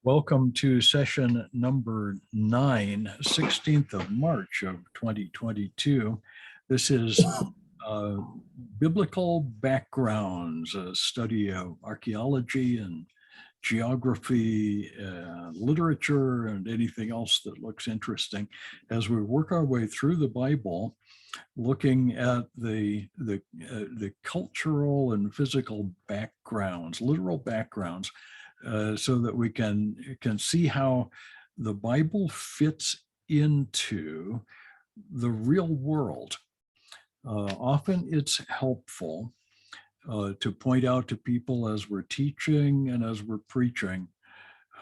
Welcome to session number 9, 16th of March of 2022. This is Biblical Backgrounds, a study of archaeology and geography, literature, and anything else that looks interesting as we work our way through the Bible, looking at the cultural and physical backgrounds, literal backgrounds, so that we can see how the Bible fits into the real world. Often it's helpful to point out to people as we're teaching and as we're preaching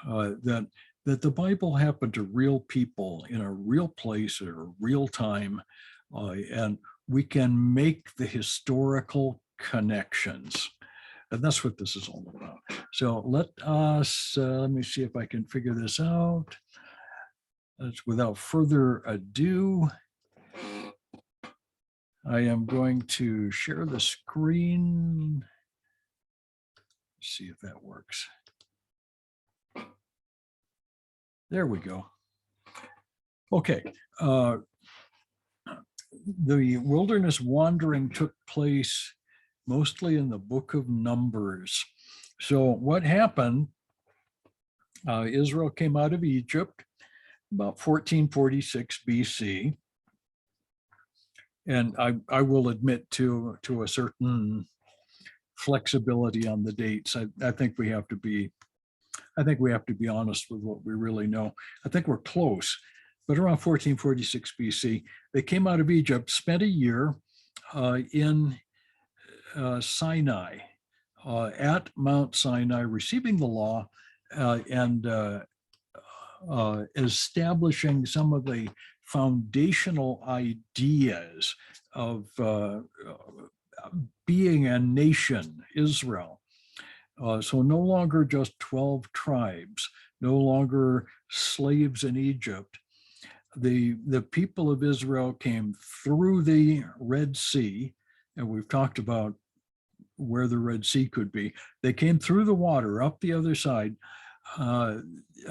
that the Bible happened to real people in a real place at a real time, and we can make the historical connections. And that's what this is all about. So let me see if I can figure this out. Without further ado, I am going to share the screen. Let's see if that works. There we go. Okay. The wilderness wandering took place mostly in the book of Numbers. So what happened, Israel came out of Egypt about 1446 BC. And I will admit to a certain flexibility on the dates. I think we have to be honest with what we really know. I think we're close, but around 1446 BC, they came out of Egypt, spent a year in Sinai, at Mount Sinai, receiving the law and establishing some of the foundational ideas of being a nation, Israel. So no longer just 12 tribes, no longer slaves in Egypt. The people of Israel came through the Red Sea, and we've talked about where the Red Sea could be. They came through the water up the other side,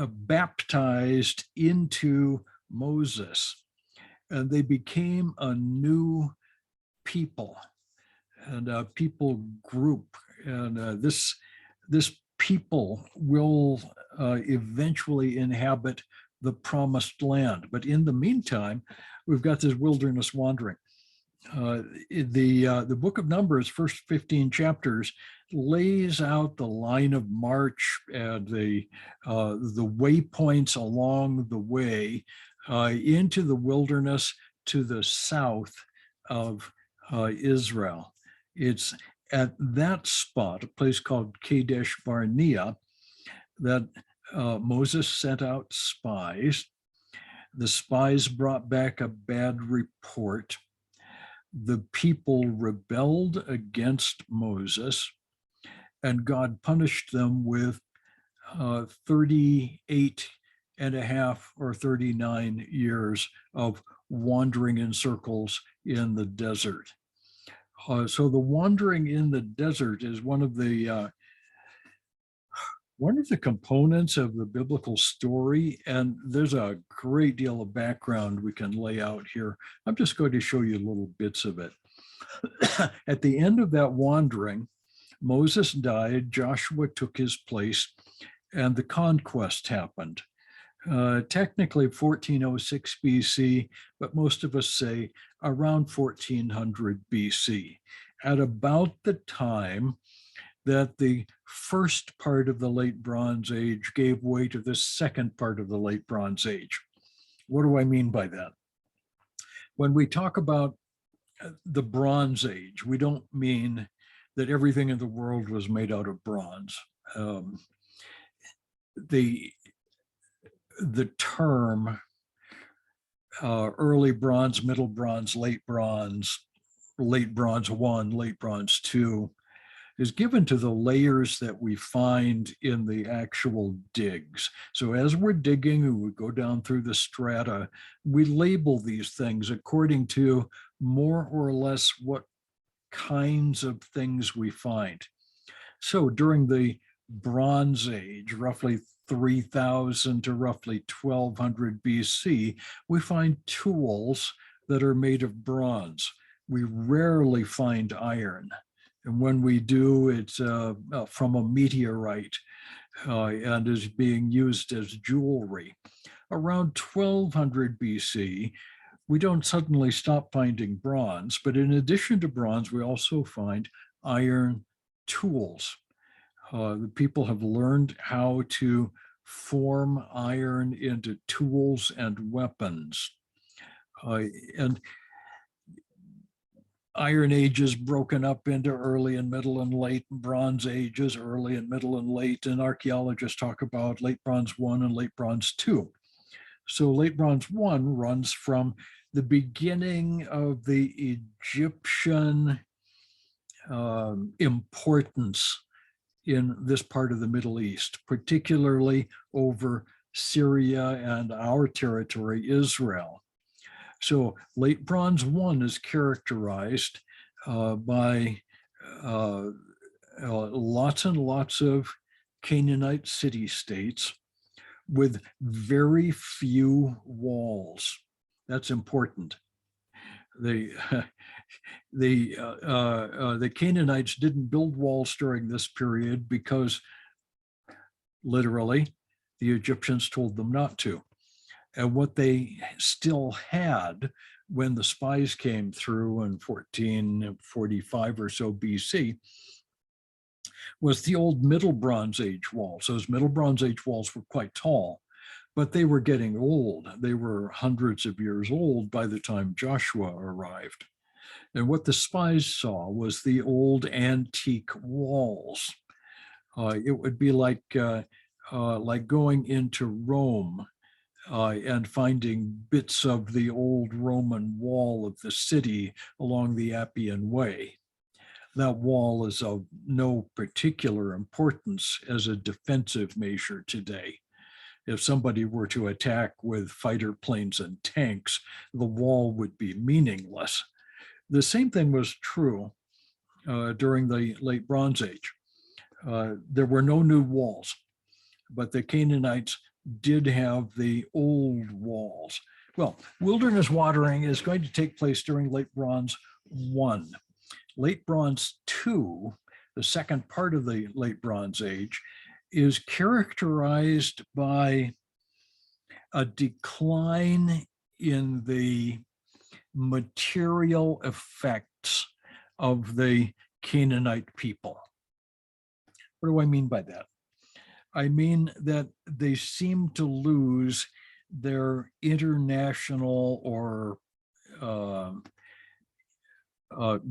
baptized into Moses, and they became a new people and a people group. And this people will eventually inhabit the promised land. But in the meantime, we've got this wilderness wandering. The book of Numbers, first 15 chapters, lays out the line of march and the waypoints along the way into the wilderness to the south of Israel. It's at that spot, a place called Kadesh Barnia, that Moses sent out spies. The spies brought back a bad report. The people rebelled against Moses, and God punished them with 38 and a half or 39 years of wandering in circles in the desert. So the wandering in the desert is one of the components of the biblical story, and there's a great deal of background we can lay out here. I'm just going to show you little bits of it. At the end of that wandering, Moses died, Joshua took his place, and the conquest happened. Technically 1406 BC, but most of us say around 1400 BC, at about the time that the first part of the Late Bronze Age gave way to the second part of the Late Bronze Age. What do I mean by that? When we talk about the Bronze Age, we don't mean that everything in the world was made out of bronze. The term early bronze, middle bronze, late bronze 1, late bronze 2, is given to the layers that we find in the actual digs. So as we're digging and we go down through the strata, we label these things according to more or less what kinds of things we find. So during the Bronze Age, roughly 3000 to roughly 1200 BC, we find tools that are made of bronze. We rarely find iron. And when we do, it's from a meteorite and is being used as jewelry. Around 1200 BC, we don't suddenly stop finding bronze, but in addition to bronze, we also find iron tools. The people have learned how to form iron into tools and weapons. And Iron Age is broken up into early and middle and late. Bronze Ages, early and middle and late. And archaeologists talk about Late Bronze 1 and Late Bronze 2. So Late Bronze 1 runs from the beginning of the Egyptian importance in this part of the Middle East, particularly over Syria and our territory, Israel. So Late Bronze 1 is characterized by lots and lots of Canaanite city-states with very few walls. That's important. The Canaanites didn't build walls during this period because literally the Egyptians told them not to. And what they still had when the spies came through in 1445 or so BC was the old Middle Bronze Age walls. Those Middle Bronze Age walls were quite tall, but they were getting old. They were hundreds of years old by the time Joshua arrived. And what the spies saw was the old antique walls. It would be like going into Rome and finding bits of the old Roman wall of the city along the Appian Way. That wall is of no particular importance as a defensive measure today. If somebody were to attack with fighter planes and tanks, the wall would be meaningless. The same thing was true during the Late Bronze Age. There were no new walls, but the Canaanites did have the old walls. Well, wilderness wandering is going to take place during Late Bronze 1. Late Bronze 2, the second part of the Late Bronze Age, is characterized by a decline in the material effects of the Canaanite people. What do I mean by that? I mean that they seem to lose their international or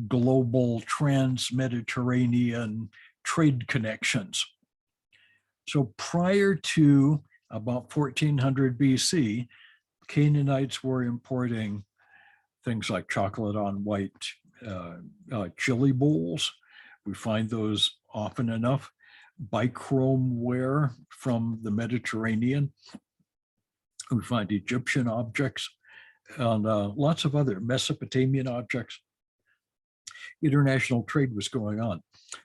global trans-Mediterranean trade connections. So prior to about 1400 BC, Canaanites were importing things like chocolate on white chili bowls. We find those often enough. Bichrome ware from the Mediterranean. We find Egyptian objects and lots of other Mesopotamian objects. International trade was going on.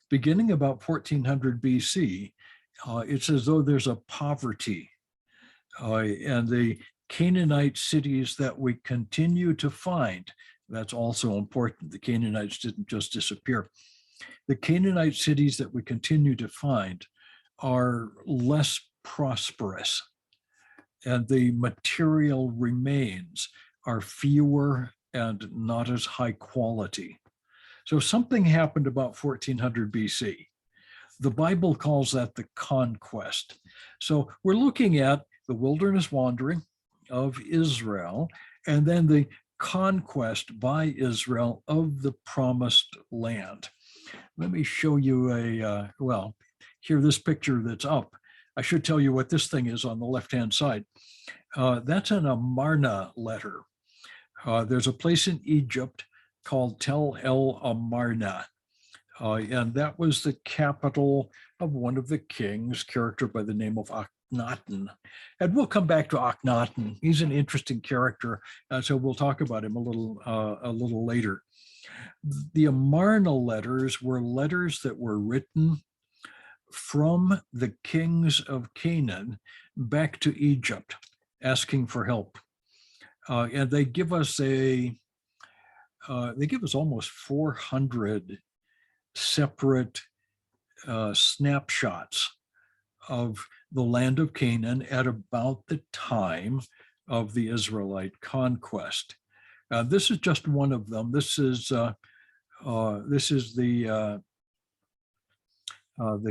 Beginning about 1400 BC, it's as though there's a poverty. And the Canaanite cities that we continue to find, that's also important. The Canaanites didn't just disappear. The Canaanite cities that we continue to find are less prosperous, and the material remains are fewer and not as high quality. So something happened about 1400 BC. The Bible calls that the Conquest. So we're looking at the wilderness wandering of Israel and then the conquest by Israel of the promised land. Let me show you here, this picture that's up. I should tell you what this thing is on the left-hand side. That's an Amarna letter. There's a place in Egypt called Tel El Amarna. And that was the capital of one of the kings, character by the name of Akhenaten. And we'll come back to Akhenaten. He's an interesting character, so we'll talk about him a little later. The Amarna letters were letters that were written from the kings of Canaan back to Egypt, asking for help. And they give us almost 400 separate snapshots of the land of Canaan at about the time of the Israelite conquest. This is just one of them. This is the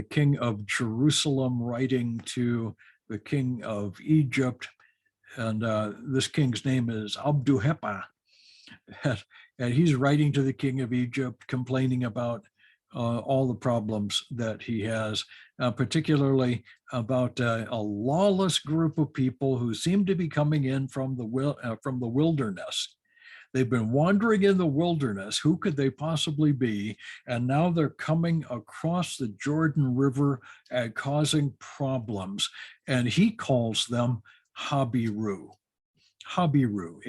king of Jerusalem writing to the king of Egypt, and this king's name is Abduhepa, and he's writing to the king of Egypt, complaining about all the problems that he has, particularly about a lawless group of people who seem to be coming in from the wilderness. They've been wandering in the wilderness. Who could they possibly be? And now they're coming across the Jordan River and causing problems. And he calls them Habiru. Habiru,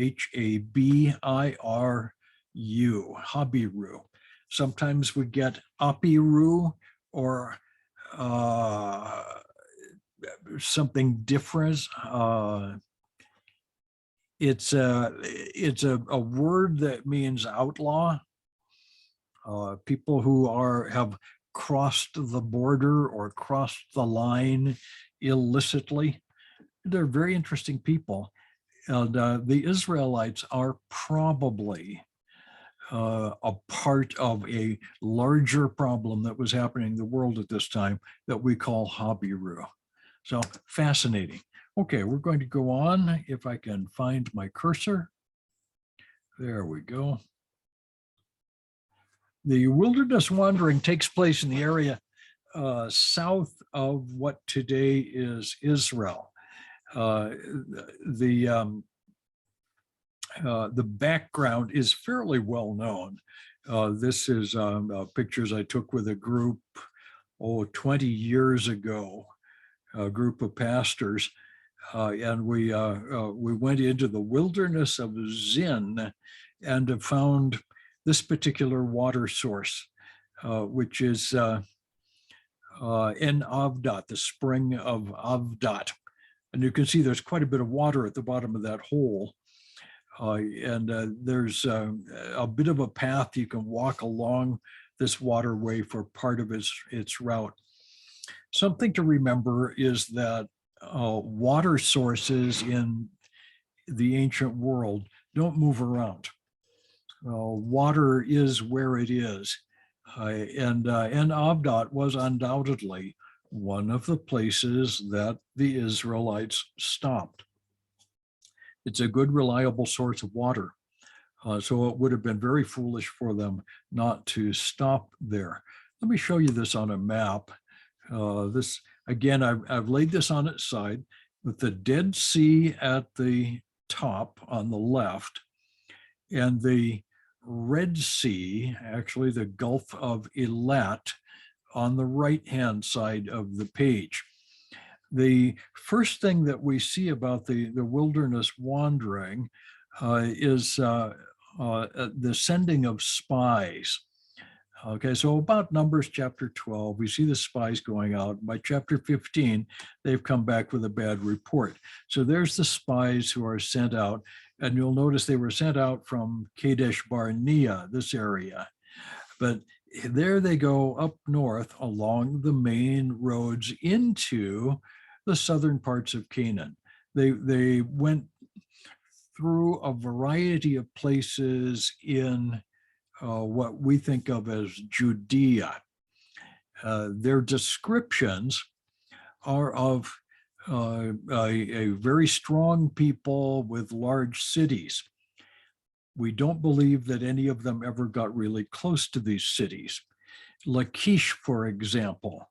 Habiru, Habiru. Sometimes we get Apiru or something different. It's a word that means outlaw. People who have crossed the border or crossed the line illicitly. They're very interesting people. And the Israelites are probably a part of a larger problem that was happening in the world at this time that we call Habiru. So fascinating. Okay, we're going to go on. If I can find my cursor. There we go. The wilderness wandering takes place in the area south of what today is Israel. The background is fairly well known. This is pictures I took with a group, 20 years ago, a group of pastors. And we went into the wilderness of Zin and found this particular water source, which is in Avdat, the spring of Avdat. And you can see there's quite a bit of water at the bottom of that hole. And there's a bit of a path you can walk along this waterway for part of its route. Something to remember is that water sources in the ancient world don't move around. Water is where it is. And Avdat was undoubtedly one of the places that the Israelites stopped. It's a good, reliable source of water. So it would have been very foolish for them not to stop there. Let me show you this on a map. This, again, I've laid this on its side with the Dead Sea at the top on the left and the Red Sea, actually the Gulf of Eilat, on the right-hand side of the page. The first thing that we see about the wilderness wandering is the sending of spies. Okay, so about Numbers chapter 12, we see the spies going out. By chapter 15, they've come back with a bad report. So there's the spies who are sent out, and you'll notice they were sent out from Kadesh Barnia, this area. But there they go up north along the main roads into the southern parts of Canaan. They went through a variety of places in what we think of as Judea. Their descriptions are of a very strong people with large cities. We don't believe that any of them ever got really close to these cities. Lachish, for example,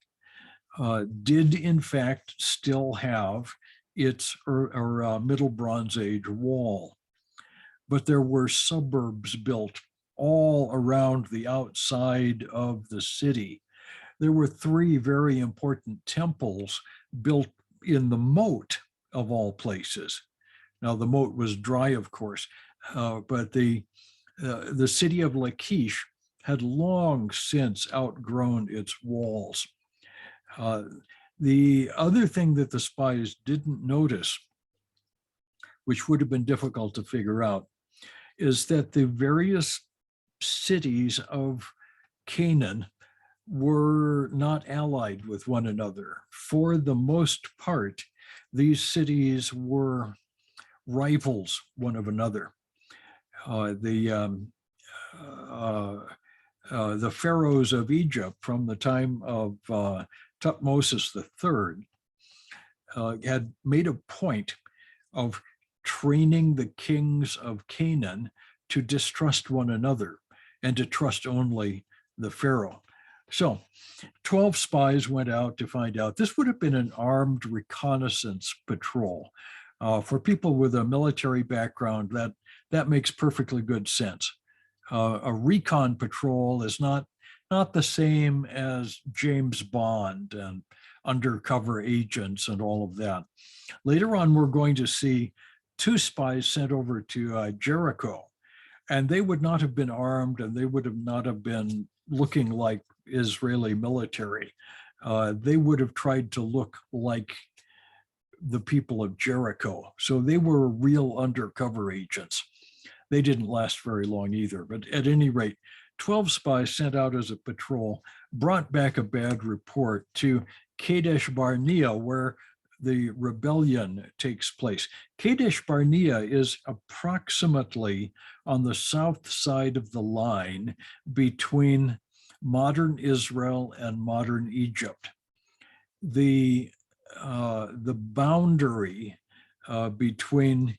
did in fact still have its Middle Bronze Age wall, but there were suburbs built all around the outside of the city. There were 3 very important temples built in the moat of all places. Now the moat was dry, of course, but the city of Lachish had long since outgrown its walls. The other thing that the spies didn't notice, which would have been difficult to figure out, is that the various cities of Canaan were not allied with one another. For the most part, these cities were rivals one of another. The pharaohs of Egypt from the time of Tutmosis III had made a point of training the kings of Canaan to distrust one another and to trust only the pharaoh. So 12 spies went out to find out. This would have been an armed reconnaissance patrol. For people with a military background, that makes perfectly good sense. A recon patrol is not the same as James Bond and undercover agents and all of that. Later on, we're going to see 2 spies sent over to Jericho, and they would not have been armed, and they would have not have been looking like Israeli military. They would have tried to look like the people of Jericho. So they were real undercover agents. They didn't last very long either, but at any rate, 12 spies sent out as a patrol brought back a bad report to Kadesh Barnia, where the rebellion takes place. Kadesh Barnia is approximately on the south side of the line between modern Israel and modern Egypt. The boundary between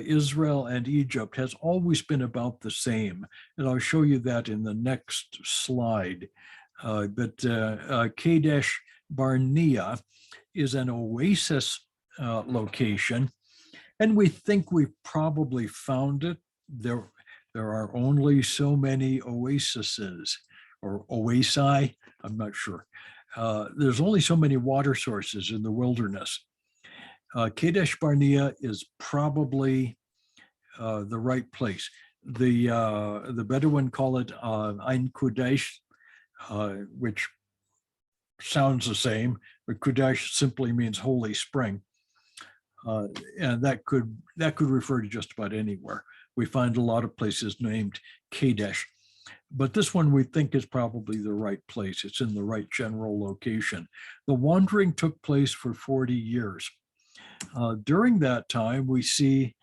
Israel and Egypt has always been about the same, and I'll show you that in the next slide. But Kadesh Barnea is an oasis location, and we think we've probably found it. There are only so many oases, or oasi, I'm not sure. There's only so many water sources in the wilderness. Kadesh Barnea is probably the right place. The Bedouin call it Ein Kudesh, which sounds the same, but Kudesh simply means holy spring, and that could refer to just about anywhere. We find a lot of places named Kadesh, but this one we think is probably the right place. It's in the right general location. The wandering took place for 40 years. During that time, we see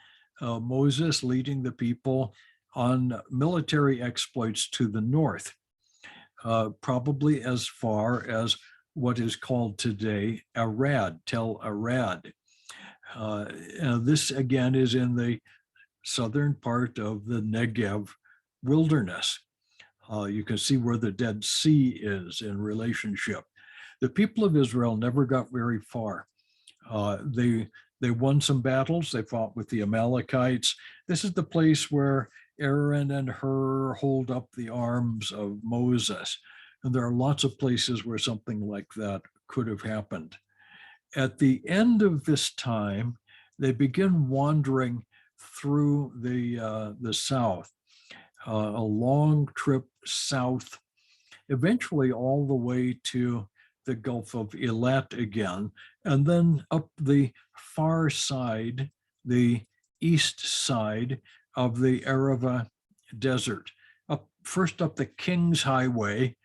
Moses leading the people on military exploits to the north, probably as far as what is called today Arad, Tel Arad. This again is in the southern part of the Negev wilderness. You can see where the Dead Sea is in relationship. The people of Israel never got very far. They won some battles. They fought with the Amalekites. This is the place where Aaron and Hur hold up the arms of Moses. And there are lots of places where something like that could have happened. At the end of this time, they begin wandering through the south, a long trip south, eventually all the way to the Gulf of Eilat again, and then up the far side, the east side of the Arava Desert, first up the King's Highway,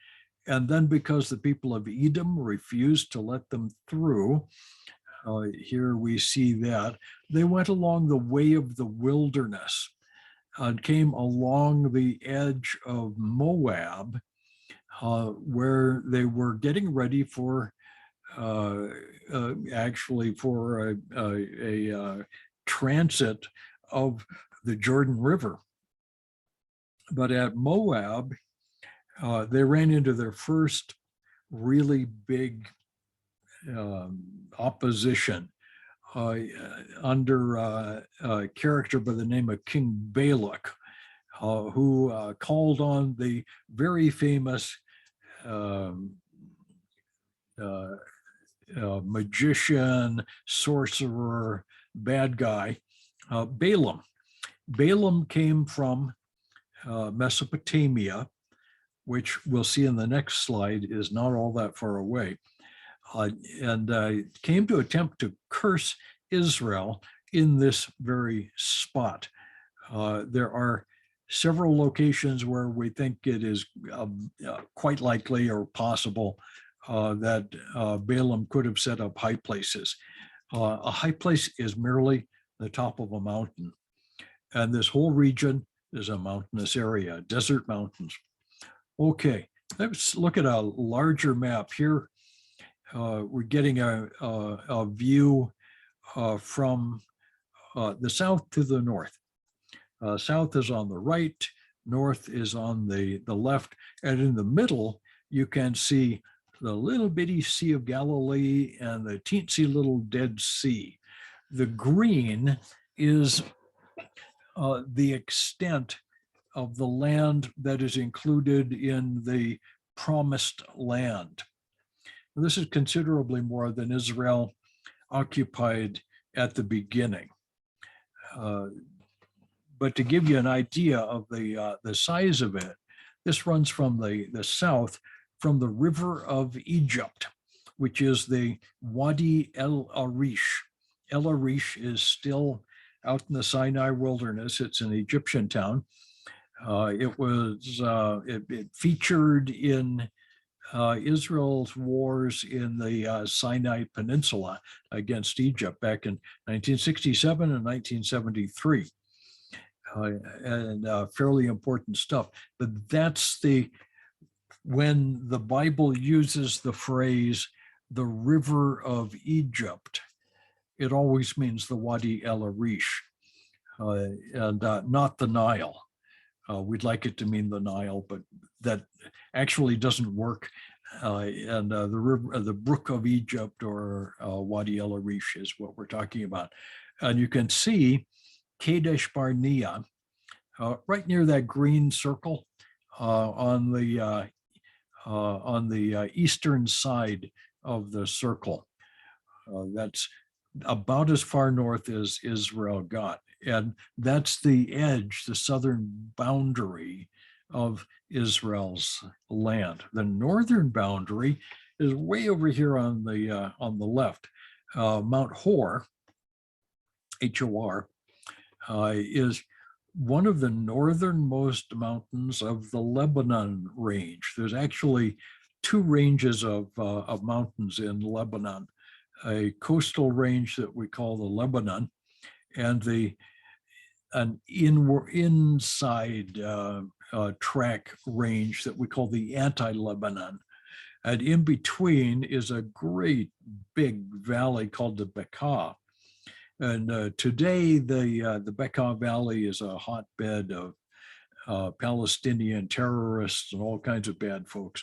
and then because the people of Edom refused to let them through, here we see that, they went along the way of the wilderness and came along the edge of Moab, where they were getting ready for actually for a transit of the Jordan River. But at Moab, they ran into their first really big opposition under a character by the name of King Balak, who called on the very famous magician, sorcerer, bad guy, Balaam.. Balaam. Came from Mesopotamia, which we'll see in the next slide is not all that far away. and came to attempt to curse Israel in this very spot. There are several locations where we think it is quite likely or possible that Balaam could have set up high places. A high place is merely the top of a mountain. And this whole region is a mountainous area, desert mountains. Okay, let's look at a larger map here. We're getting a view from the south to the north. South is on the right, north is on the left, and in the middle, you can see the little bitty Sea of Galilee and the teensy little Dead Sea. The green is the extent of the land that is included in the promised land. This is considerably more than Israel occupied at the beginning. But to give you an idea of the size of it, this runs from the south, from the river of Egypt, which is the Wadi El Arish. El Arish is still out in the Sinai wilderness. It's an Egyptian town. It featured in Israel's wars in the Sinai Peninsula against Egypt back in 1967 and 1973. And fairly important stuff. But that's when the Bible uses the phrase, the river of Egypt, it always means the Wadi El Arish, and not the Nile. We'd like it to mean the Nile, but that actually doesn't work. And the brook of Egypt, or Wadi El Arish, is what we're talking about. And you can see Kadesh Barnia, right near that green circle on the eastern side of the circle. That's about as far north as Israel got. And that's the edge, the southern boundary of Israel's land. The northern boundary is way over here on the left. Mount Hor, H-O-R, is one of the northernmost mountains of the Lebanon range. There's actually two ranges of mountains in Lebanon, a coastal range that we call the Lebanon, and an inside track range that we call the anti-Lebanon. And in between is a great big valley called the Bekaa. And today, the Bekaa Valley is a hotbed of Palestinian terrorists and all kinds of bad folks.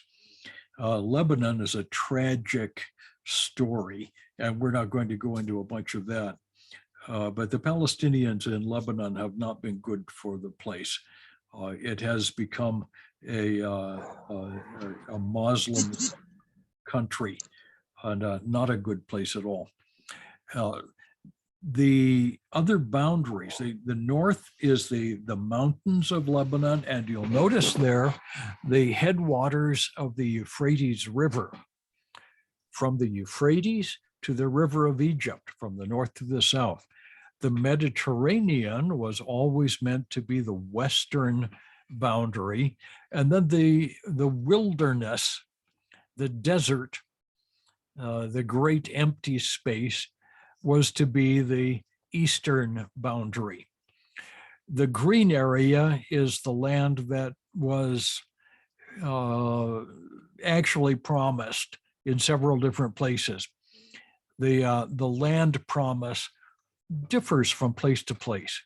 Lebanon is a tragic story, and we're not going to go into a bunch of that. But the Palestinians in Lebanon have not been good for the place. It has become a Muslim country, and not a good place at all. The other boundaries, the north is the mountains of Lebanon, and you'll notice there the headwaters of the Euphrates River. From the Euphrates to the River of Egypt, from the north to the south. The Mediterranean was always meant to be the western boundary, and then the wilderness, the desert, the great empty space, was to be the eastern boundary. The green area is the land that was actually promised in several different places. The land promise differs from place to place.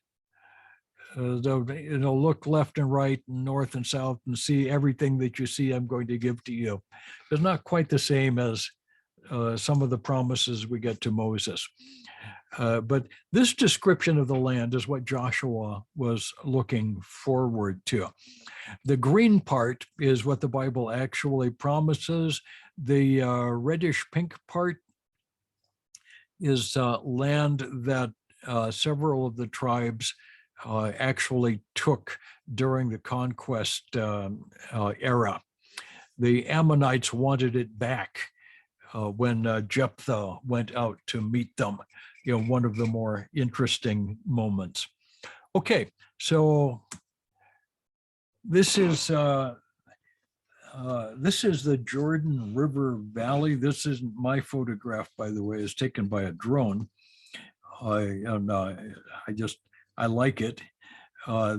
Look left and right and north and south and see everything that you see I'm going to give to you. It's not quite the same as some of the promises we get to Moses. But this description of the land is what Joshua was looking forward to. The green part is what the Bible actually promises. The reddish pink part is land that several of the tribes actually took during the conquest era. The Ammonites wanted it back. when Jephthah went out to meet them. One of the more interesting moments. Okay, so this is the Jordan River Valley. This isn't my photograph, by the way. It's taken by a drone. I like it.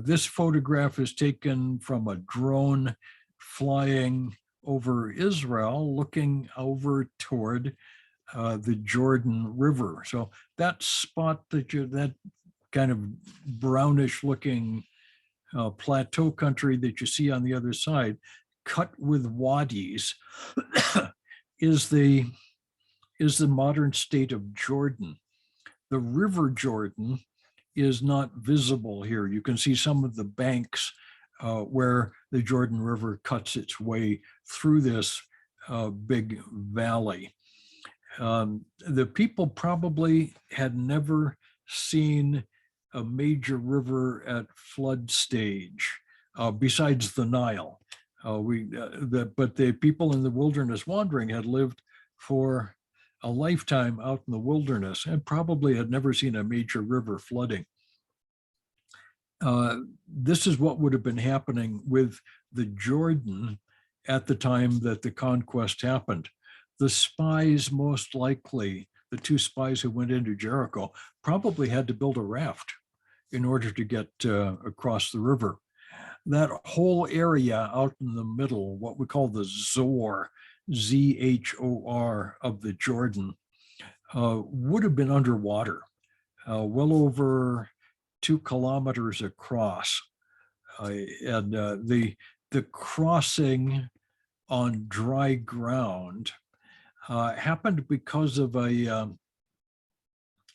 This photograph is taken from a drone flying over Israel, looking over toward the Jordan River. So that spot that kind of brownish looking plateau country that you see on the other side, cut with wadis, is the modern state of Jordan. The River Jordan is not visible here. You can see some of the banks where the Jordan River cuts its way through this big valley. The people probably had never seen a major river at flood stage besides the Nile. But the people in the wilderness wandering had lived for a lifetime out in the wilderness and probably had never seen a major river flooding. This is what would have been happening with the Jordan at the time that the conquest happened. The spies, most likely, the two spies who went into Jericho, probably had to build a raft in order to get across the river. That whole area out in the middle, what we call the Zor, Z-H-O-R of the Jordan, would have been underwater, well over 2 kilometers across. And the crossing on dry ground happened because of a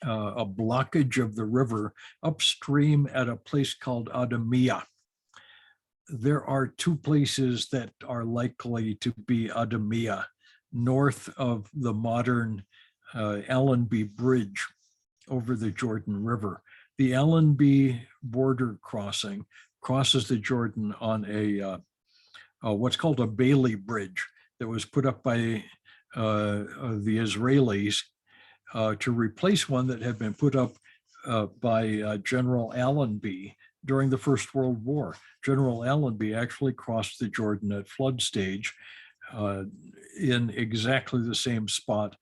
blockage of the river upstream at a place called Adamia. There are 2 places that are likely to be Adamia, north of the modern Allenby Bridge over the Jordan River. The Allenby border crossing crosses the Jordan on a what's called a Bailey Bridge that was put up by the Israelis to replace one that had been put up by General Allenby during the First World War. General Allenby actually crossed the Jordan at flood stage in exactly the same spot,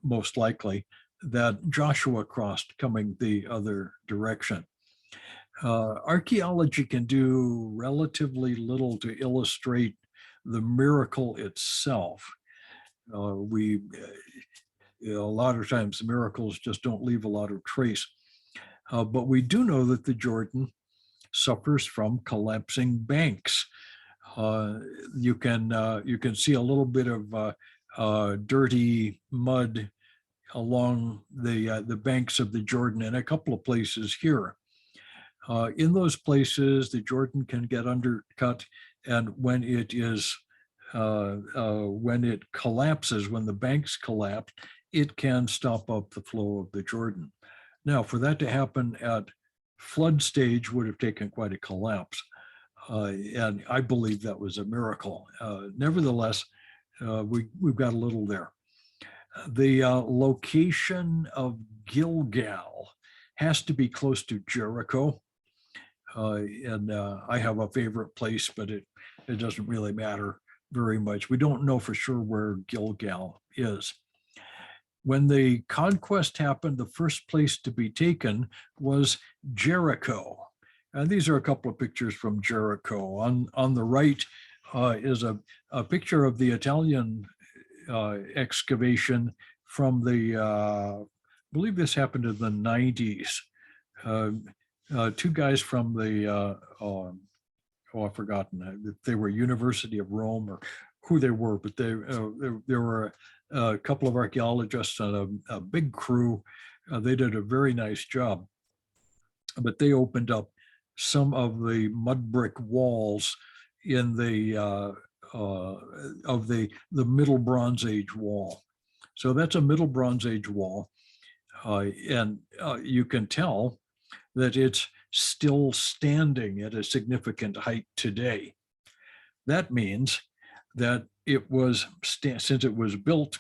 most likely, that Joshua crossed coming the other direction. Archaeology can do relatively little to illustrate the miracle itself. A lot of times miracles just don't leave a lot of trace. But we do know that the Jordan suffers from collapsing banks. You can see a little bit of dirty mud along the banks of the Jordan in a couple of places here. In those places, the Jordan can get undercut, and when it collapses, when the banks collapse, it can stop up the flow of the Jordan. Now, for that to happen at flood stage would have taken quite a collapse. And I believe that was a miracle. Nevertheless, we've got a little there. The location of Gilgal has to be close to Jericho. And I have a favorite place, but it doesn't really matter very much. We don't know for sure where Gilgal is. When the conquest happened, the first place to be taken was Jericho. And these are a couple of pictures from Jericho. On the right is a picture of the Italian excavation from I believe this happened in the 90s. 2 guys from the, I've forgotten if they were University of Rome or who they were, but there were a couple of archaeologists and a big crew. They did a very nice job, but they opened up some of the mud brick walls in the Middle Bronze Age wall. So that's a Middle Bronze Age wall, and you can tell that it's still standing at a significant height today. That means that it was, since it was built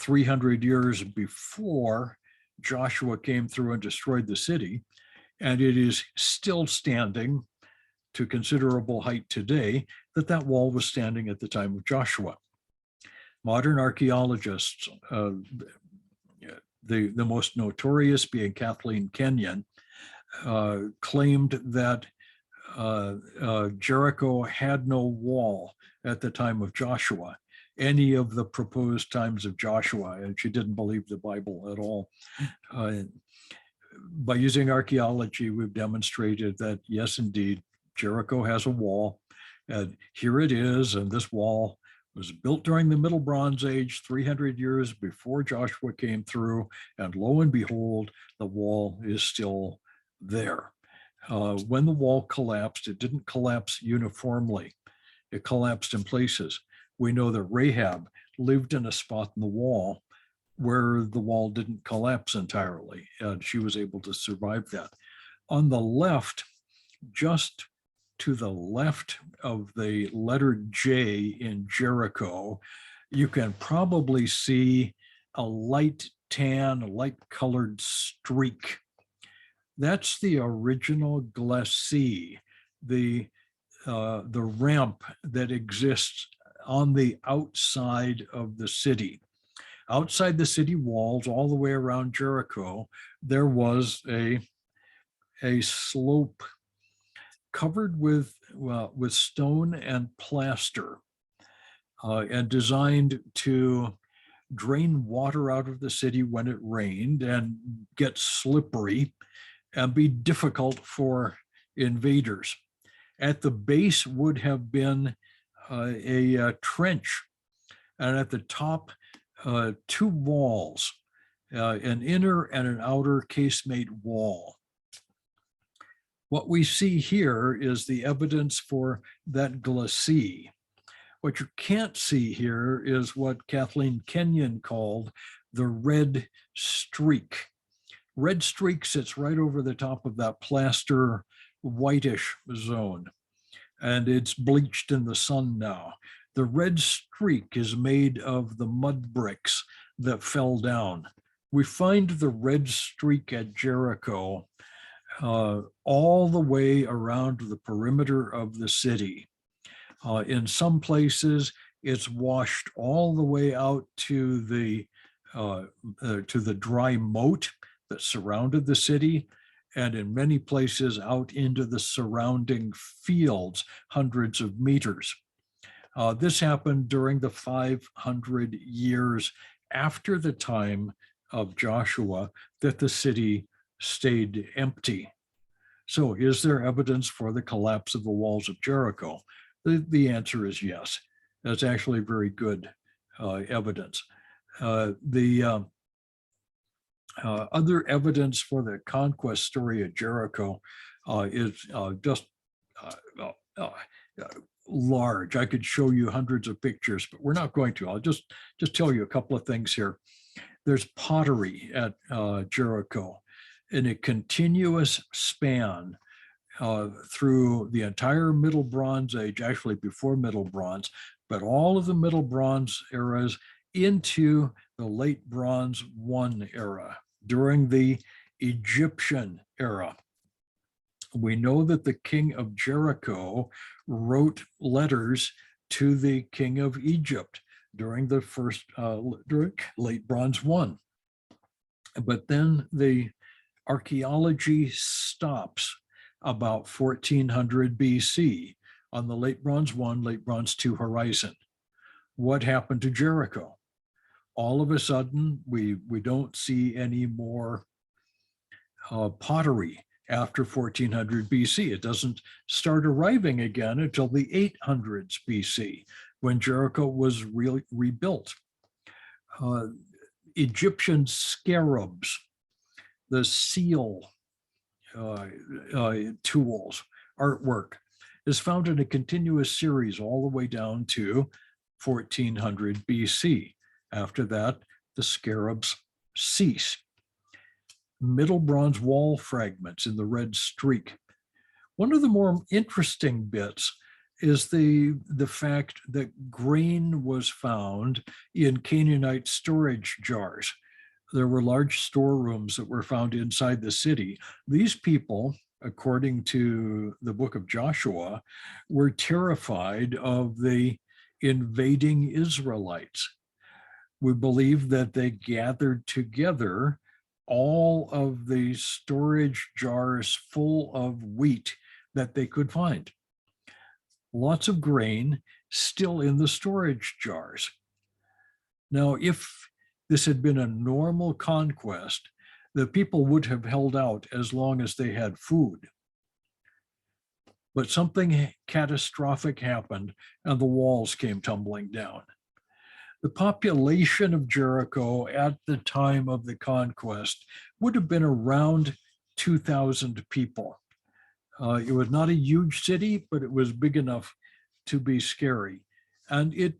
300 years before Joshua came through and destroyed the city, and it is still standing to considerable height today, that wall was standing at the time of Joshua. Modern archaeologists, the most notorious being Kathleen Kenyon, claimed that Jericho had no wall at the time of Joshua, any of the proposed times of Joshua, and she didn't believe the Bible at all. By using archaeology, we've demonstrated that, yes, indeed, Jericho has a wall, and here it is, and this wall was built during the Middle Bronze Age, 300 years before Joshua came through, and lo and behold, the wall is still there. When the wall collapsed, it didn't collapse uniformly. It collapsed in places. We know that Rahab lived in a spot in the wall where the wall didn't collapse entirely, and she was able to survive that. On the left, just to the left of the letter J in Jericho, you can probably see a light tan, light colored streak. That's the original glacis, the ramp that exists on the outside of the city. Outside the city walls, all the way around Jericho, there was a slope covered with stone and plaster, and designed to drain water out of the city when it rained and get slippery and be difficult for invaders. At the base would have been a trench, and at the top, two walls, an inner and an outer casemate wall. What we see here is the evidence for that glacis. What you can't see here is what Kathleen Kenyon called the red streak. Red streak sits right over the top of that plaster whitish zone, and it's bleached in the sun now. The red streak is made of the mud bricks that fell down. We find the red streak at Jericho all the way around the perimeter of the city. In some places, it's washed all the way out to the dry moat that surrounded the city, and in many places out into the surrounding fields, hundreds of meters. This happened during the 500 years after the time of Joshua that the city stayed empty. So is there evidence for the collapse of the walls of Jericho? The answer is yes. That's actually very good evidence. The other evidence for the conquest story of Jericho is just large. I could show you hundreds of pictures, but we're not going to. I'll just tell you a couple of things here. There's pottery at Jericho in a continuous span through the entire Middle Bronze Age, actually before Middle Bronze, but all of the Middle Bronze eras into the Late Bronze I era, during the Egyptian era. We know that the king of Jericho wrote letters to the king of Egypt during the during Late Bronze I. But then the archaeology stops about 1400 BC on the Late Bronze I, Late Bronze II horizon. What happened to Jericho? All of a sudden, we don't see any more pottery after 1400 BC. It doesn't start arriving again until the 800s BC, when Jericho was really rebuilt. Egyptian scarabs, the seal tools, artwork, is found in a continuous series all the way down to 1400 BC. After that, the scarabs cease. Middle Bronze wall fragments in the red streak. One of the more interesting bits is the fact that grain was found in Canaanite storage jars. There were large storerooms that were found inside the city. These people, according to the book of Joshua, were terrified of the invading Israelites. We believe that they gathered together all of the storage jars full of wheat that they could find. Lots of grain still in the storage jars. Now, if this had been a normal conquest, the people would have held out as long as they had food. But something catastrophic happened and the walls came tumbling down. The population of Jericho at the time of the conquest would have been around 2,000 people. It was not a huge city, but it was big enough to be scary. And it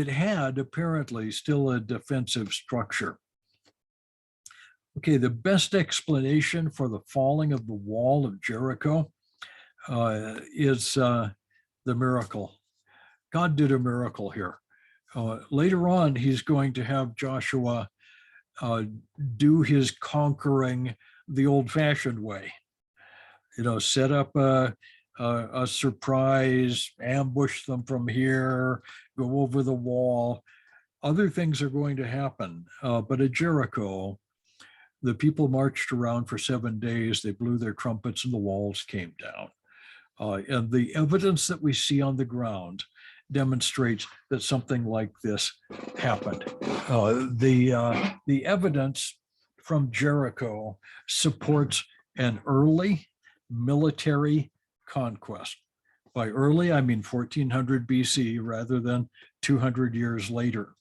had apparently still a defensive structure. Okay, the best explanation for the falling of the wall of Jericho is the miracle. God did a miracle here. Later on, he's going to have Joshua do his conquering the old-fashioned way. Set up a surprise, ambush them from here, go over the wall. Other things are going to happen. But at Jericho, the people marched around for 7 days. They blew their trumpets and the walls came down. And the evidence that we see on the ground demonstrates that something like this happened. The evidence from Jericho supports an early military conquest. By early, I mean 1400 BC rather than 200 years later.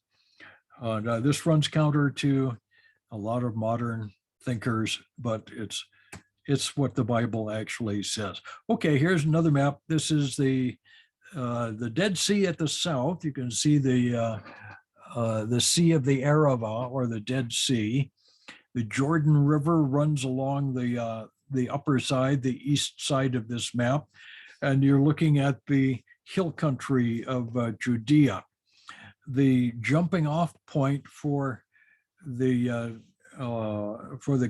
Now this runs counter to a lot of modern thinkers, but it's what the Bible actually says. Okay, here's another map. This is the Dead Sea at the south. You can see the Sea of the Arava, or the Dead Sea. The Jordan River runs along the upper side, the east side of this map, and you're looking at the hill country of Judea. The jumping off point for the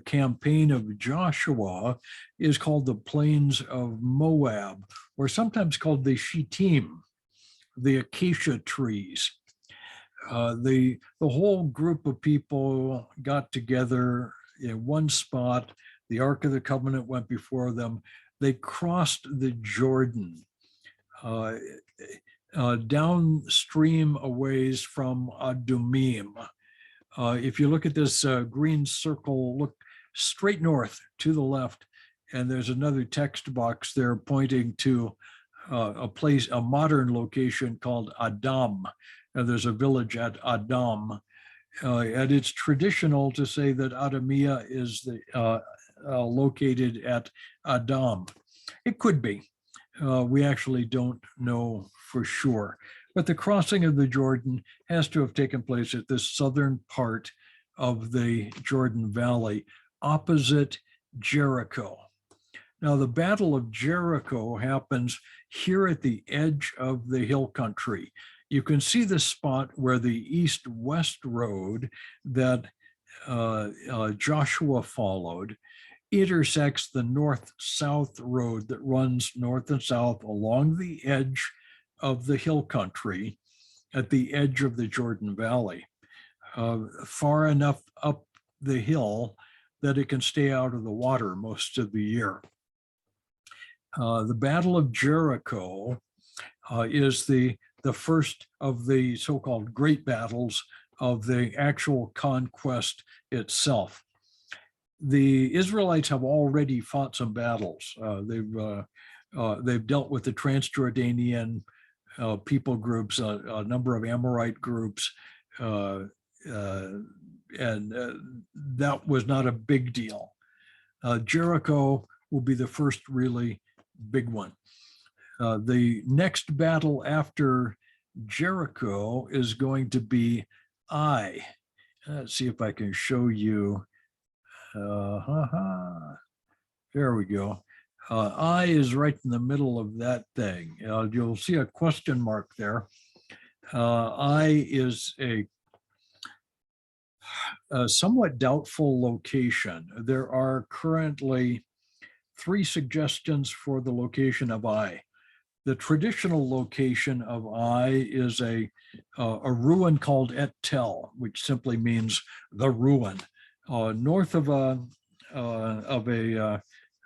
campaign of Joshua is called the Plains of Moab, or sometimes called the Shechem, the acacia trees. The whole group of people got together in one spot. The Ark of the Covenant went before them. They crossed the Jordan downstream a ways from Adumim. If you look at this green circle, look straight north to the left, and there's another text box there pointing to a modern location called Adam. And there's a village at Adam. And it's traditional to say that Adamia is located at Adam. It could be. We actually don't know for sure. But the crossing of the Jordan has to have taken place at this southern part of the Jordan Valley, opposite Jericho. Now, the Battle of Jericho happens here at the edge of the hill country. You can see the spot where the east-west road that Joshua followed intersects the north-south road that runs north and south along the edge of the hill country at the edge of the Jordan Valley, far enough up the hill that it can stay out of the water most of the year. The Battle of Jericho is the first of the so-called great battles of the actual conquest itself. The Israelites have already fought some battles. They've dealt with the Transjordanian people groups, a number of Amorite groups, and that was not a big deal. Jericho will be the first really big one. The next battle after Jericho is going to be Ai. Let's see if I can show you. There we go. I is right in the middle of that thing. You'll see a question mark there. I is a somewhat doubtful location. There are currently 3 suggestions for the location of I. The traditional location of I is a ruin called Et Tel, which simply means the ruin, north of an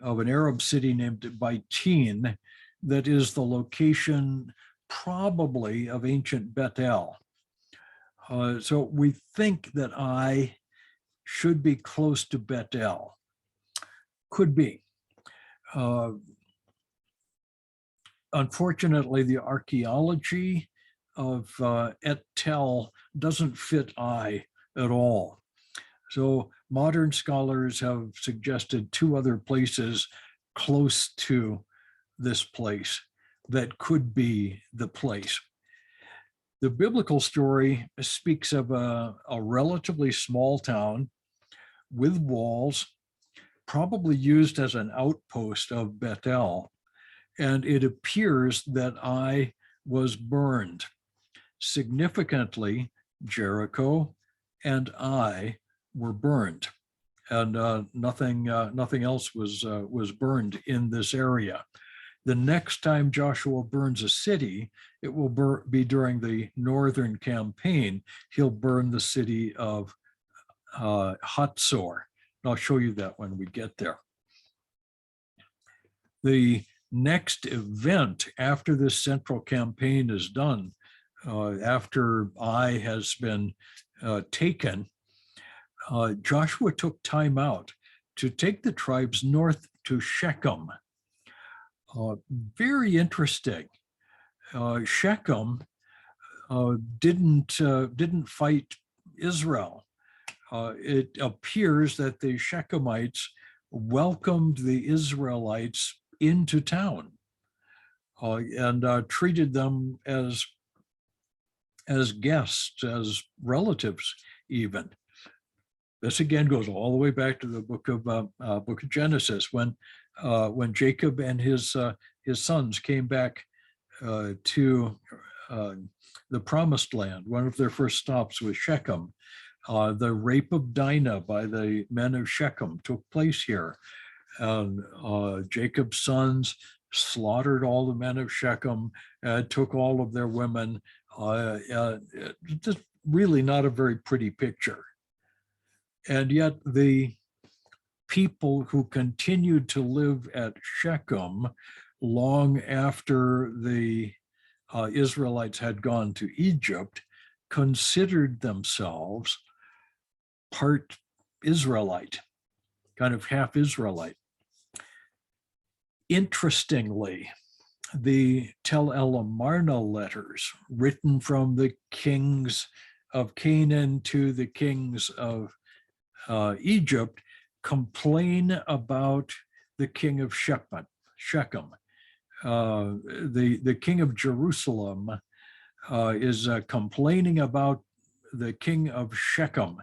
Arab city named Baitin, that is the location probably of ancient Bethel. So we think that I should be close to Bethel. Could be. Unfortunately, the archaeology of Et Tel doesn't fit I at all. So modern scholars have suggested 2 other places close to this place that could be the place. The biblical story speaks of a relatively small town with walls, probably used as an outpost of Bethel. And it appears that I was burned. Significantly, Jericho and I were burned, and nothing else was burned in this area. The next time Joshua burns a city, it will be during the northern campaign. He'll burn the city of Hatzor. I'll show you that when we get there. The next event after this central campaign is done, after Ai has been taken, Joshua took time out to take the tribes north to Shechem. Very interesting. Shechem didn't fight Israel. It appears that the Shechemites welcomed the Israelites into town and treated them as guests, as relatives even. This again goes all the way back to the book of Genesis, when Jacob and his sons came back to the promised land. One of their first stops was Shechem. The rape of Dinah by the men of Shechem took place here. And Jacob's sons slaughtered all the men of Shechem, took all of their women. Just really not a very pretty picture. And yet the people who continued to live at Shechem long after the Israelites had gone to Egypt considered themselves part Israelite, kind of half Israelite. Interestingly, the Tel El Amarna letters, written from the kings of Canaan to the kings of Egypt, complain about the king of Shechem. The king of Jerusalem is complaining about the king of Shechem.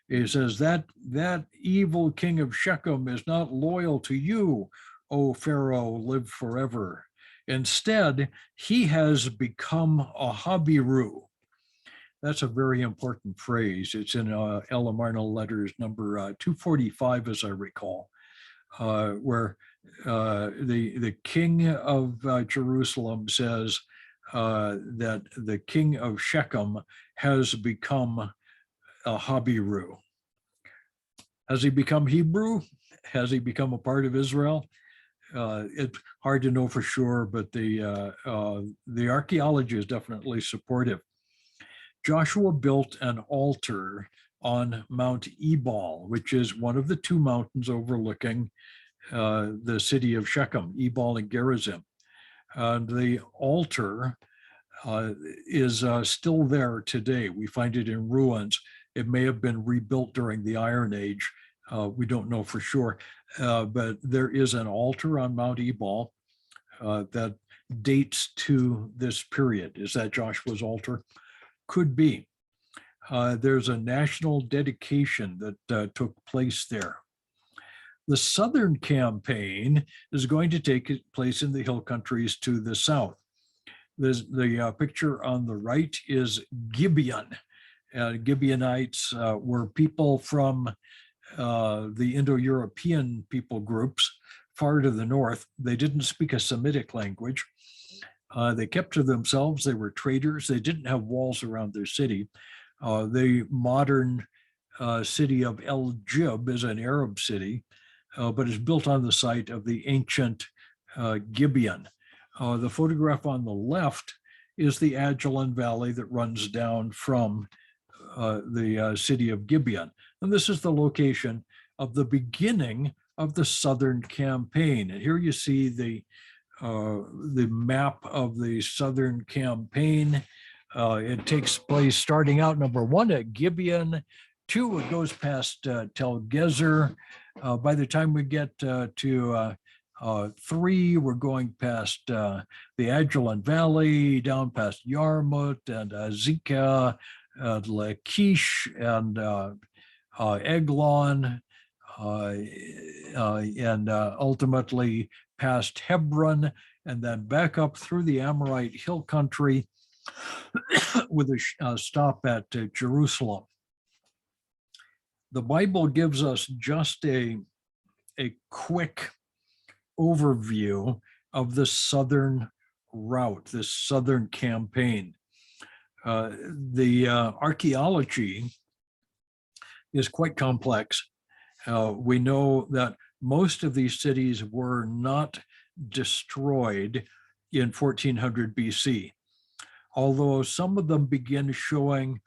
He says that evil king of Shechem is not loyal to you, O Pharaoh, live forever. Instead, he has become a Habiru. That's a very important phrase. It's in El Amarna Letters number 245, as I recall, where the king of Jerusalem says that the king of Shechem has become a Habiru. Has he become Hebrew? Has he become a part of Israel? It's hard to know for sure, but the archaeology is definitely supportive. Joshua built an altar on Mount Ebal, which is one of the 2 mountains overlooking the city of Shechem, Ebal and Gerizim. And the altar is still there today. We find it in ruins. It may have been rebuilt during the Iron Age. We don't know for sure, but there is an altar on Mount Ebal that dates to this period. Is that Joshua's altar? Could be. There's a national dedication that took place there. The southern campaign is going to take place in the hill countries to the south. The picture on the right is Gibeon. Gibeonites were people from the Indo-European people groups far to the north. They didn't speak a Semitic language. They kept to themselves. They were traders. They didn't have walls around their city. The modern city of El Jib is an Arab city, but is built on the site of the ancient Gibeon. The photograph on the left is the Ajalon Valley that runs down from the city of Gibeon. And this is the location of the beginning of the Southern Campaign. And here you see the map of the Southern Campaign. It takes place starting out, number one, at Gibeon. 2, it goes past Tel Gezer. By the time we get to 3, we're going past the Ajalon Valley, down past Yarmut and Azekah, Lachish and Eglon, and ultimately past Hebron, and then back up through the Amorite hill country with a stop at Jerusalem. The Bible gives us just a quick overview of the southern route, this southern campaign. The archaeology is quite complex. We know that most of these cities were not destroyed in 1400 BC, although some of them begin showing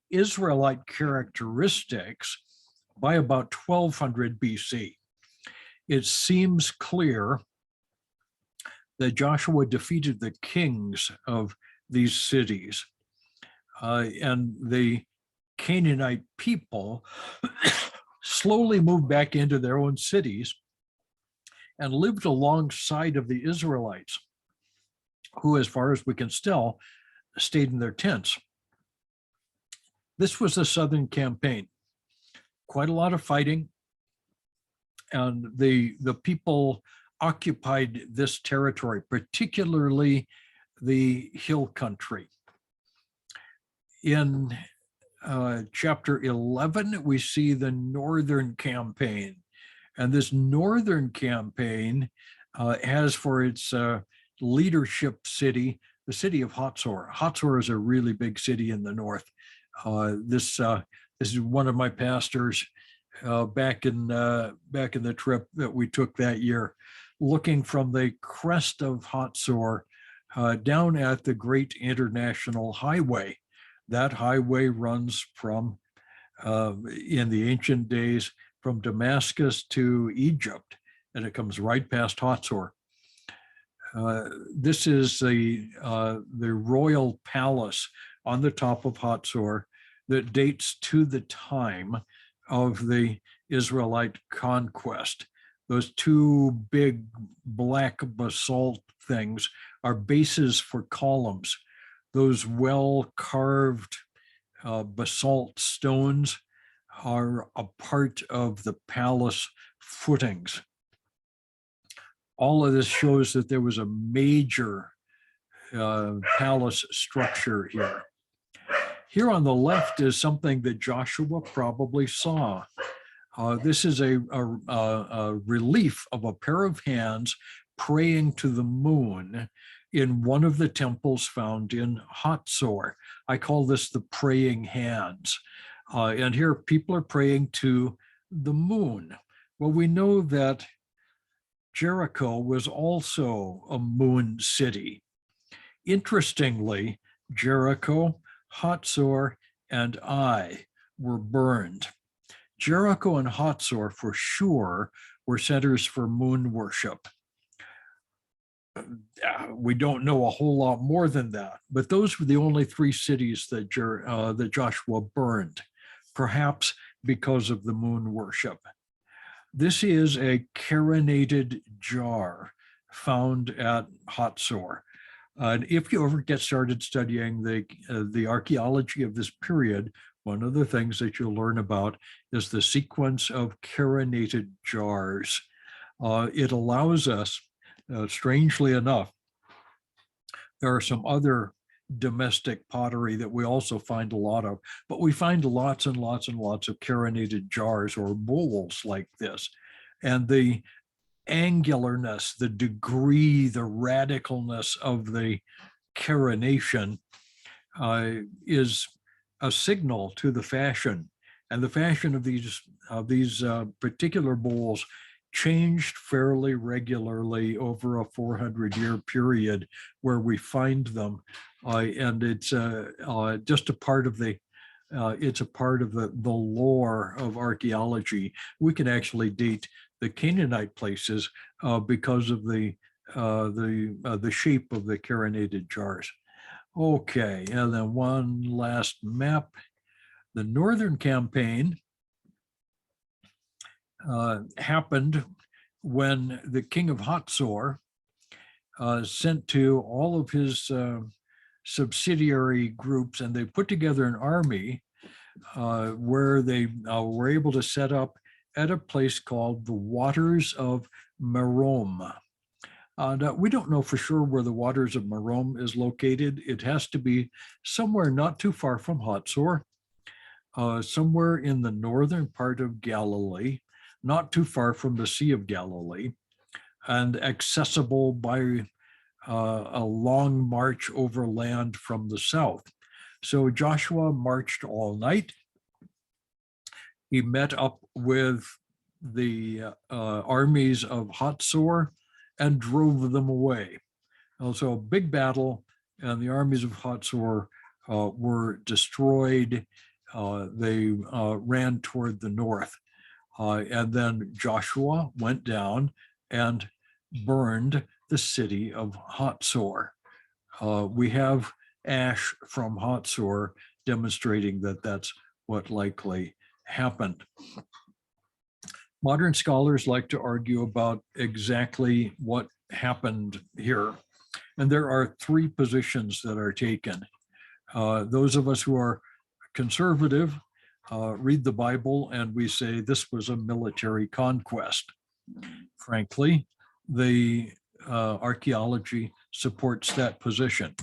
Israelite characteristics by about 1200 BC. It seems clear that Joshua defeated the kings of these cities, and the Canaanite people slowly moved back into their own cities and lived alongside of the Israelites, who, as far as we can tell, stayed in their tents. This was the Southern Campaign. Quite a lot of fighting, and the people occupied this territory, particularly the hill country. In chapter 11, we see the Northern Campaign, and this Northern Campaign has for its leadership city the city of Hatzor. Hatzor is a really big city in the north. This is one of my pastors back in the trip that we took that year, looking from the crest of Hatzor down at the great international highway. That highway runs from, in the ancient days, from Damascus to Egypt, and it comes right past Hatzor. This is the royal palace on the top of Hatzor that dates to the time of the Israelite conquest. Those two big black basalt things are bases for columns. Those well-carved basalt stones are a part of the palace footings. All of this shows that there was a major palace structure here. Here on the left is something that Joshua probably saw. This is a relief of a pair of hands praying to the moon in one of the temples found in Hatzor. I call this the praying hands. And here people are praying to the moon. Well, we know that Jericho was also a moon city. Interestingly, Jericho, Hatzor, and Ai were burned. Jericho and Hatzor, for sure, were centers for moon worship. We don't know a whole lot more than that, but those were the only 3 cities that Joshua burned, perhaps because of the moon worship. This is a carinated jar found at Hatzor. And if you ever get started studying the archaeology of this period, one of the things that you'll learn about is the sequence of carinated jars. It allows us, strangely enough, there are some other domestic pottery that we also find a lot of, but we find lots and lots and lots of carinated jars or bowls like this. And the angularness, the degree, the radicalness of the carination is a signal to the fashion. And the fashion of these particular bowls changed fairly regularly over a 400-year period where we find them, and it's just a part of the lore of archaeology. We can actually date the Canaanite places because of the shape of the carinated jars. Okay, and then one last map. The northern campaign happened when the king of Hatzor sent to all of his subsidiary groups, and they put together an army where they were able to set up at a place called the Waters of Maroma. We don't know for sure where the Waters of Maroma is located. It has to be somewhere not too far from Hatzor, somewhere in the northern part of Galilee, not too far from the Sea of Galilee, and accessible by a long march overland from the south. So Joshua marched all night. He met up with the armies of Hatzor and drove them away. Also, a big battle, and the armies of Hatzor were destroyed. They ran toward the north. And then Joshua went down and burned the city of Hatzor. We have ash from Hatzor demonstrating that that's what likely happened. Modern scholars like to argue about exactly what happened here. And there are three positions that are taken. Those of us who are conservative read the Bible and we say this was a military conquest. Frankly, the archaeology supports that position.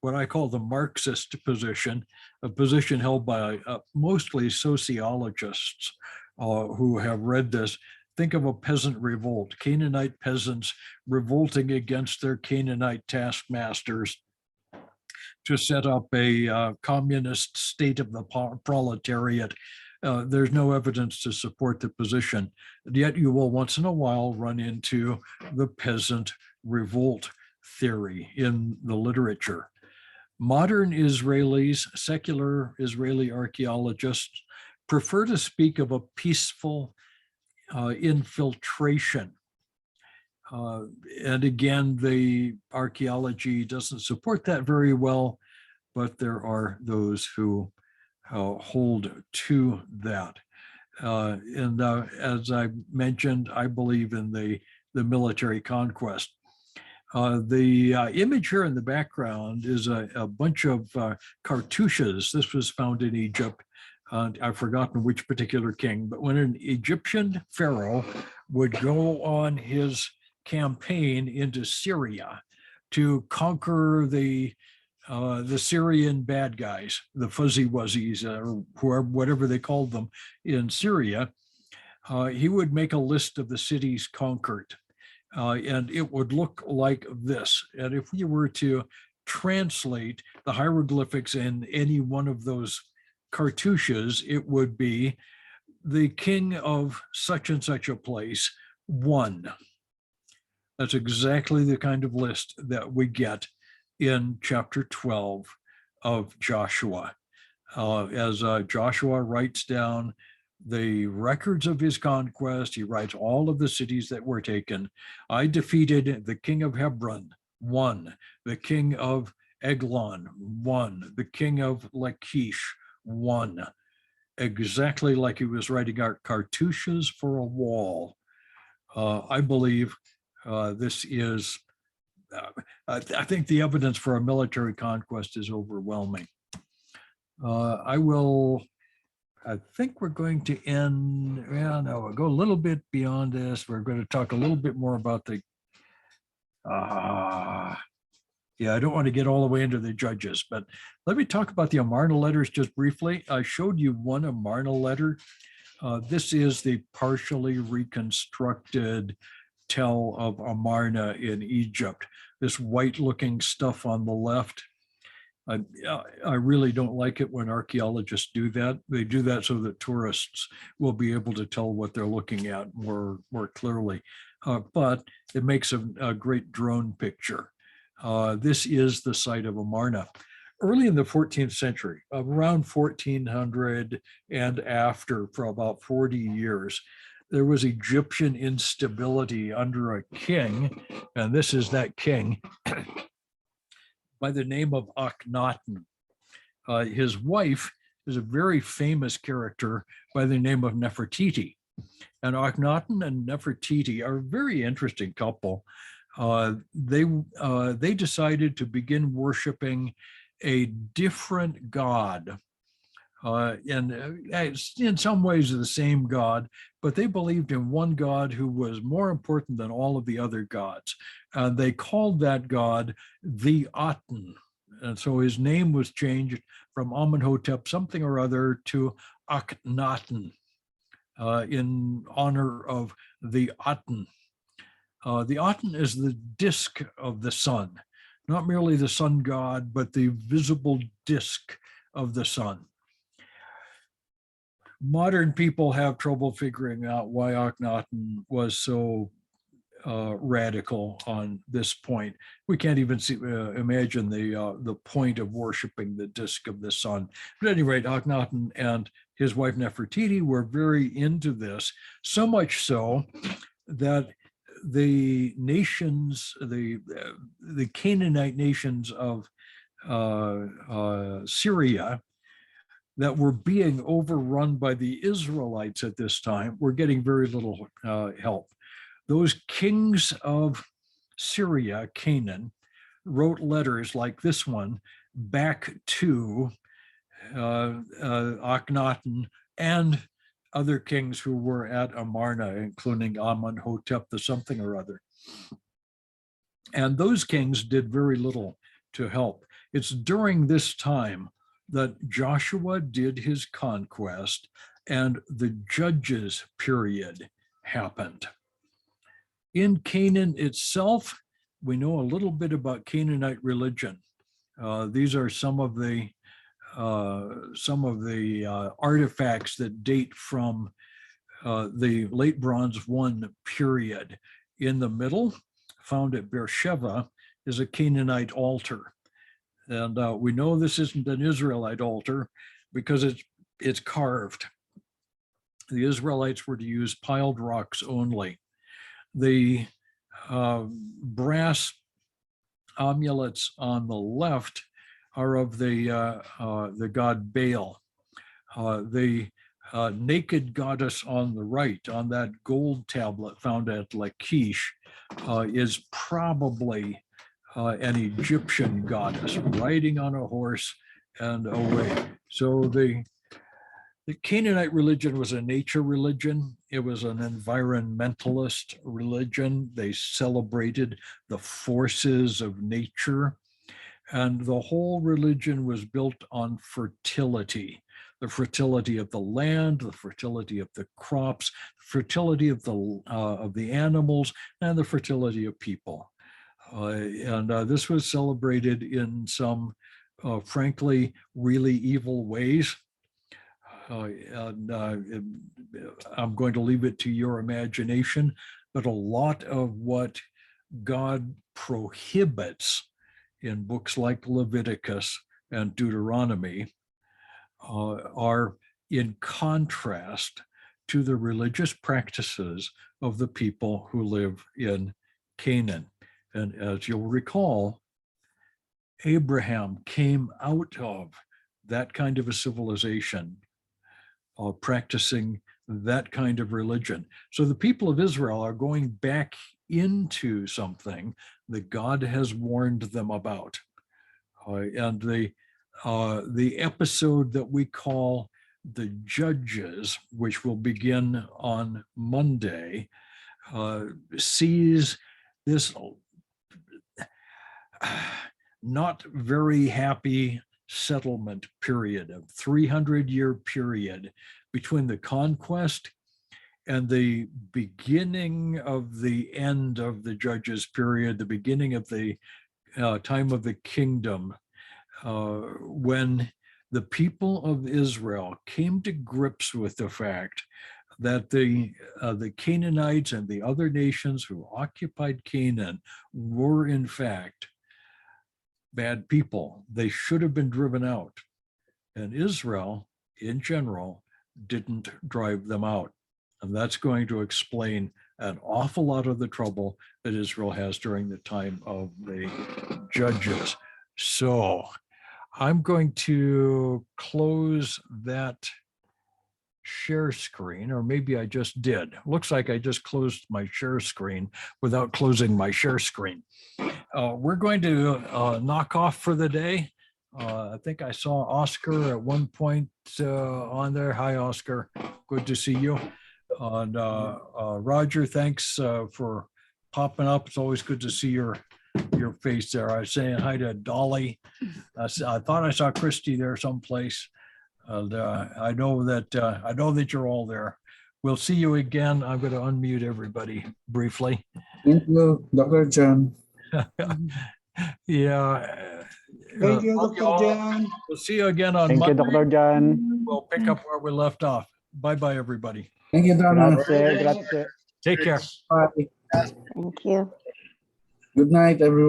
What I call the Marxist position, a position held by mostly sociologists who have read this. Think of a peasant revolt, Canaanite peasants revolting against their Canaanite taskmasters to set up a communist state of the proletariat. There's no evidence to support the position, yet you will once in a while run into the peasant revolt theory in the literature. Modern Israelis, secular Israeli archaeologists, prefer to speak of a peaceful infiltration. And again, the archaeology doesn't support that very well, but there are those who hold to that. And as I mentioned, I believe in the military conquest. The image here in the background is a bunch of cartouches. This was found in Egypt. I've forgotten which particular king, but when an Egyptian pharaoh would go on his campaign into Syria to conquer the Syrian bad guys, the fuzzy wuzzies, or whoever, whatever they called them in Syria, he would make a list of the cities conquered. And it would look like this. And if we were to translate the hieroglyphics in any one of those cartouches, it would be the king of such and such a place won. That's exactly the kind of list that we get in chapter 12 of Joshua. As Joshua writes down the records of his conquest, he writes all of the cities that were taken. I defeated the king of Hebron, won. The king of Eglon, won. The king of Lachish, won. Exactly like he was writing out cartouches for a wall. I believe this is I think the evidence for a military conquest is overwhelming. I think we're going to end, well, no, we'll go a little bit beyond this. We're going to talk a little bit more about the, yeah, I don't want to get all the way into the judges, but let me talk about the Amarna letters just briefly. I showed you one Amarna letter. This is the partially reconstructed tell of Amarna in Egypt. This white looking stuff on the left. I really don't like it when archaeologists do that. They do that so that tourists will be able to tell what they're looking at more clearly. But it makes a great drone picture. This is the site of Amarna. Early in the 14th century, around 1400 and after, for about 40 years, there was Egyptian instability under a king, and this is that king, by the name of Akhenaten. His wife is a very famous character by the name of Nefertiti. And Akhenaten and Nefertiti are a very interesting couple. They decided to begin worshiping a different god. And in some ways the same God, but they believed in one God who was more important than all of the other gods. They called that God the Aten. And so his name was changed from Amenhotep something or other to Akhenaten in honor of the Aten. The Aten is the disk of the sun, not merely the sun god, but the visible disk of the sun. Modern people have trouble figuring out why Akhenaten was so radical on this point. We can't even imagine the point of worshiping the disk of the sun. But at any rate, Akhenaten and his wife Nefertiti were very into this, so much so that the nations, the Canaanite nations of Syria, that were being overrun by the Israelites at this time were getting very little help. Those kings of Syria, Canaan, wrote letters like this one back to Akhenaten and other kings who were at Amarna, including Amenhotep the something or other. And those kings did very little to help. It's during this time that Joshua did his conquest and the judges period happened. In Canaan itself, we know a little bit about Canaanite religion. These are some of the artifacts that date from the late Bronze I period. In the middle, found at Beersheba, is a Canaanite altar. And we know this isn't an Israelite altar because it's carved. The Israelites were to use piled rocks only. The brass amulets on the left are of the god Baal. The naked goddess on the right, on that gold tablet found at Lachish, is probably an Egyptian goddess riding on a horse and away. So the Canaanite religion was a nature religion. It was an environmentalist religion. They celebrated the forces of nature. And the whole religion was built on fertility, the fertility of the land, the fertility of the crops, fertility of the animals, and the fertility of people. This was celebrated in some, frankly, really evil ways. I'm going to leave it to your imagination, but a lot of what God prohibits in books like Leviticus and Deuteronomy are in contrast to the religious practices of the people who live in Canaan. And as you'll recall, Abraham came out of that kind of a civilization, practicing that kind of religion. So the people of Israel are going back into something that God has warned them about. And the episode that we call the Judges, which will begin on Monday, sees this not very happy settlement period, of 300-year period between the conquest and the beginning of the end of the Judges period, the beginning of the time of the kingdom, when the people of Israel came to grips with the fact that the Canaanites and the other nations who occupied Canaan were in fact bad people. They should have been driven out. And Israel, in general, didn't drive them out. And that's going to explain an awful lot of the trouble that Israel has during the time of the Judges. So I'm going to close that share screen, or maybe I just did. Looks like I just closed my share screen without closing my share screen. We're going to knock off for the day. I think I saw Oscar at one point on there. Hi, Oscar. Good to see you. And Roger, thanks for popping up. It's always good to see your face there. I was saying hi to Dolly. I thought I saw Christy there someplace. And I know that you're all there. We'll see you again. I'm going to unmute everybody briefly. Thank you, Dr. John. Yeah. Thank you, Dr. John. We'll see you again on Thank you, Monday. Dr. John. We'll pick up where we left off. Bye-bye, everybody. Thank you, Donna. Grazie, grazie. Take care. Bye. Thank you. Good night, everyone.